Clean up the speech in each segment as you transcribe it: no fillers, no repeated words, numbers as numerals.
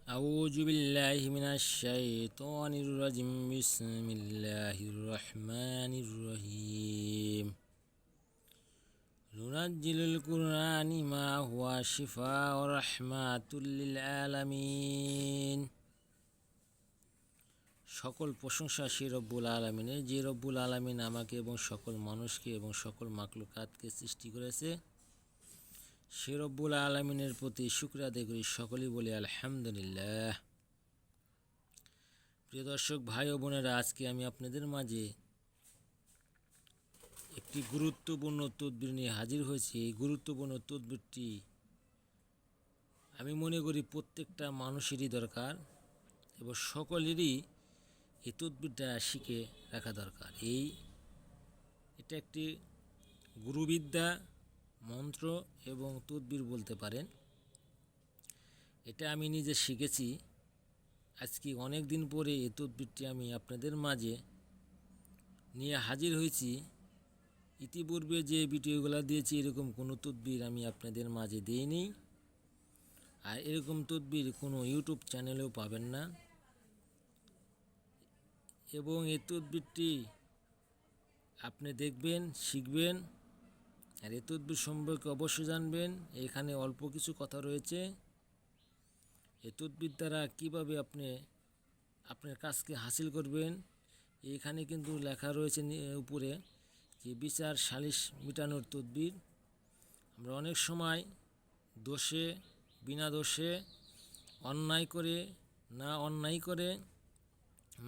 أعوذ بالله من الشيطان الرجيم بسم الله الرحمن الرحيم ننزل القرآن ما هو شفاء ورحمة للعالمين। সকল প্রশংসা সেই রব্বুল আলামিনের, যে রব্বুল আলামিন আমাকে এবং সকল মানুষকে এবং সকল মাখলুকাতকে সৃষ্টি করেছে। সে রব্বুল আলামিনের প্রতি শুকরিয়া আদায় করি, সকলেই বলি আলহামদুলিল্লাহ। প্রিয় দর্শক ভাই ও বোনেরা, আজকে আমি আপনাদের মাঝে একটি গুরুত্বপূর্ণ তদবির নিয়ে হাজির হয়েছি। এই গুরুত্বপূর্ণ তদবিরটি আমি মনে করি প্রত্যেকটা মানুষেরই দরকার এবং সকলেরই এই তদবিরটা শিখে রাখা দরকার। এটা একটি গুরুবিদ্যা, মন্ত্র এবং তদবির বলতে পারেন। এটা আমি নিজে শিখেছি। আজকে অনেক দিন পরে এই তদবিরটি আমি আপনাদের মাঝে নিয়ে হাজির হয়েছি। ইতিপূর্বে যে ভিডিওগুলো দিয়েছি এরকম কোনো তদবির আমি আপনাদের মাঝে দিইনি, আর এরকম তদবির কোনো ইউটিউব চ্যানেলেও পাবেন না। এবং এই তদবিরটি আপনি দেখবেন, শিখবেন, আর এই তদবির সম্পর্কে অবশ্যই জানবেন। এখানে অল্প কিছু কথা রয়েছে। এই তদবির দ্বারা কীভাবে আপনি আপনার কাজকে হাসিল করবেন, এখানে কিন্তু লেখা রয়েছে উপরে যে বিচার সালিশ মিটানোর তদবির। আমরা অনেক সময় দোষে বিনা দোষে অন্যায় করে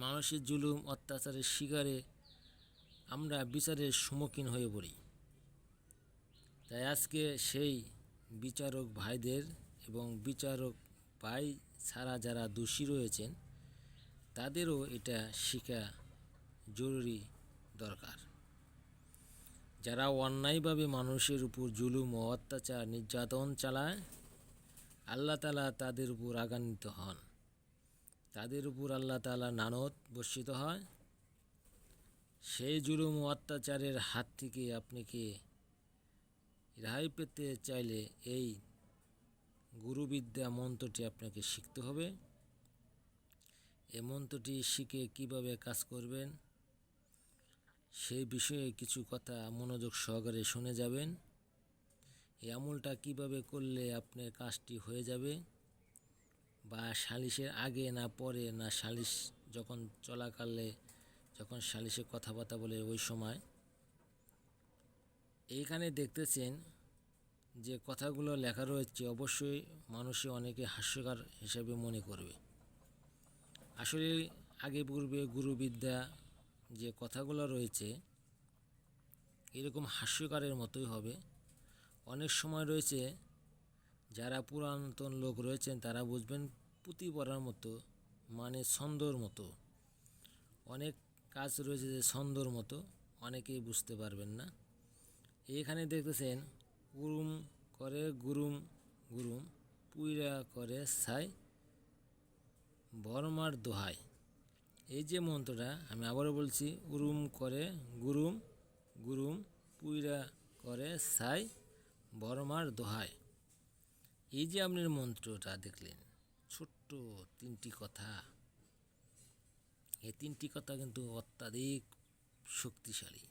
মানুষের জুলুম অত্যাচারের শিকারে আমরা বিচারের সম্মুখীন হয়ে পড়ি। তাই আজকে সেই বিচারক ভাইদের এবং বিচারক ভাই ছাড়া যারা দোষী রয়েছেন তাদেরও এটা শেখা জরুরি দরকার। যারা অন্যায়ভাবে মানুষের উপর জুলুম ও অত্যাচার নির্যাতন চালায়, আল্লাহ তাআলা তাদের উপর রাগান্বিত হন, তাদের উপর আল্লাহ তাআলা লানত বর্ষিত হয়। সেই জুলুম ও অত্যাচারের হাত থেকে আপনাকে রেহাই পেতে চাইলে এই গুরুবিদ্যা মন্ত্রটি আপনাকে শিখতে হবে। এই মন্ত্রটি শিখে কিভাবে কাজ করবেন সেই বিষয়ে কিছু কথা মনোযোগ সহকারে শুনে যাবেন। এই আমলটা কিভাবে করলে আপনার কাজটি হয়ে যাবে, বা সালিশের আগে না পরে না সালিশ যখন চলাকালে, যখন সালিশে কথাবার্তা বলে ওই সময়। এইখানে দেখতেছেন যে কথাগুলো লেখা রয়েছে, অবশ্যই মানুষে অনেকে হাস্যকর হিসেবে মনে করবে। আসলে আগে পূর্বে গুরুবিদ্যা যে কথাগুলো রয়েছে এরকম হাস্যকরের মতোই হবে। অনেক সময় রয়েছে যারা পুরাতন লোক রয়েছেন তারা বুঝবেন পুঁতি পড়ার মতো, মানে ছন্দর মতো। অনেক কাজ রয়েছে যে ছন্দর মতো, অনেকেই বুঝতে পারবেন না। এখানে দেখতেছেন গুরুম করে গুরুম গুরুম পুইরা করে ছাই বর্মার দোহাই। এই যে মন্ত্রটা আমি আবারও বলছি, উরুম করে গুরুম গুরুম পুইরা করে ছাই বর্মার দোহাই। এই যে আপনার মন্ত্রটা দেখলেন, ছোট্ট তিনটি কথা, এই তিনটি কথা কিন্তু অত্যাধিক শক্তিশালী।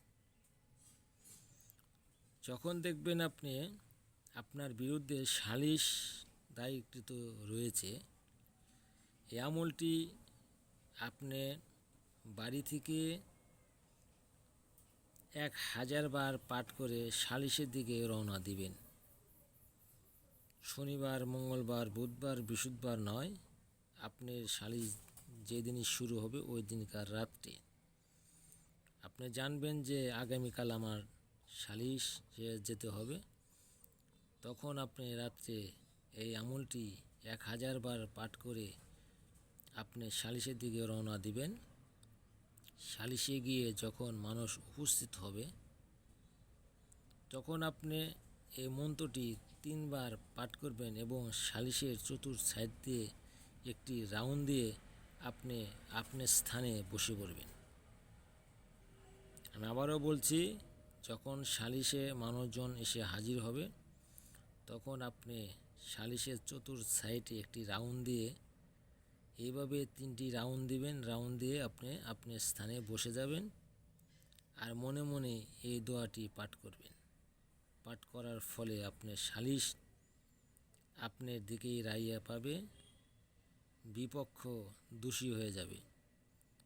যখন দেখবেন আপনি আপনার বিরুদ্ধে সালিশ দায়িত্ব রয়েছে, এই আমলটি আপনি বাড়ি থেকে 1000 বার পাঠ করে সালিশের দিকে রওনা দিবেন। শনিবার, মঙ্গলবার, বুধবার, বৃহস্পতিবার নয়, আপনার সালিশ যেদিনই শুরু হবে ওই দিনকার রাত্রে আপনি জানবেন যে আগামীকাল আমার সালিশ যেতে হবে। তখন আপনি রাত্রে এই আমলটি 1000 বার পাঠ করে আপনি সালিশের দিকে রওনা দিবেন। সালিশে গিয়ে যখন মানুষ উপস্থিত হবে তখন আপনি এই মন্ত্রটি 3 বার পাঠ করবেন এবং সালিশের চতুর্থ সাইড দিয়ে একটি রাউন্ড দিয়ে আপনি আপনার স্থানে বসে পড়বেন। আমি আবারও বলছি, যখন সালিশে মানুষজন এসে হাজির হবে তখন আপনি সালিশের চতুর্থ সাইডে একটি রাউন্ড দিয়ে এইভাবে 3টি রাউন্ড দিবেন। রাউন্ড দিয়ে আপনি আপনার স্থানে বসে যাবেন আর মনে মনে এই দোয়াটি পাঠ করবেন। পাঠ করার ফলে আপনার সালিশ আপনার দিকেই রাইয়া পাবে, বিপক্ষ দোষী হয়ে যাবে।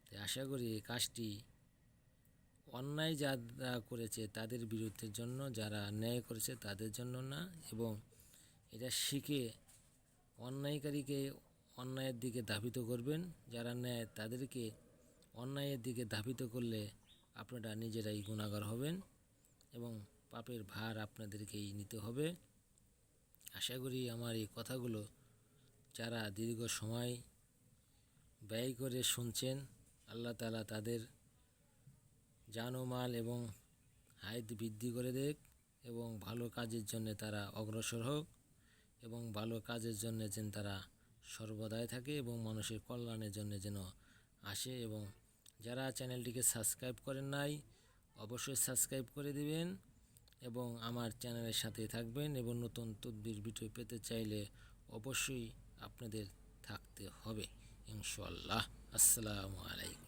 তাই আশা করি এই কাজটি অন্যায় যারা করেছে তাদের বিরুদ্ধের জন্য, যারা ন্যায় করেছে তাদের জন্য না, এবং এটা শিখে অন্যায়কারীকে অন্যায়ের দিকে ধাবিত করবেন, যারা ন্যায় তাদেরকে অন্যায়ের দিকে ধাবিত করলে আপনারা নিজেরাই গুনাহগার হবেন এবং পাপের ভার আপনাদেরকেই নিতে হবে। আশা করি আমার এই কথাগুলো যারা দীর্ঘ সময় ব্যয় করে শুনছেন, আল্লাহ তাআলা তাদের জান ও মাল এবং হায়াত বৃদ্ধি করে দেখ এবং ভালো কাজের জন্য তারা অগ্রসর হোক এবং ভালো কাজের জন্য যেন তারা সর্বদাই থাকে এবং মানুষের কল্যাণের জন্য যেন আসে। এবং যারা চ্যানেলটিকে সাবস্ক্রাইব করেন নাই অবশ্যই সাবস্ক্রাইব করে দিবেন এবং আমার চ্যানেলের সাথে থাকবেন এবং নতুন তদবির ভিডিও পেতে চাইলে অবশ্যই আপনাদের থাকতে হবে ইনশাআল্লাহ। আসসালামু আলাইকুম।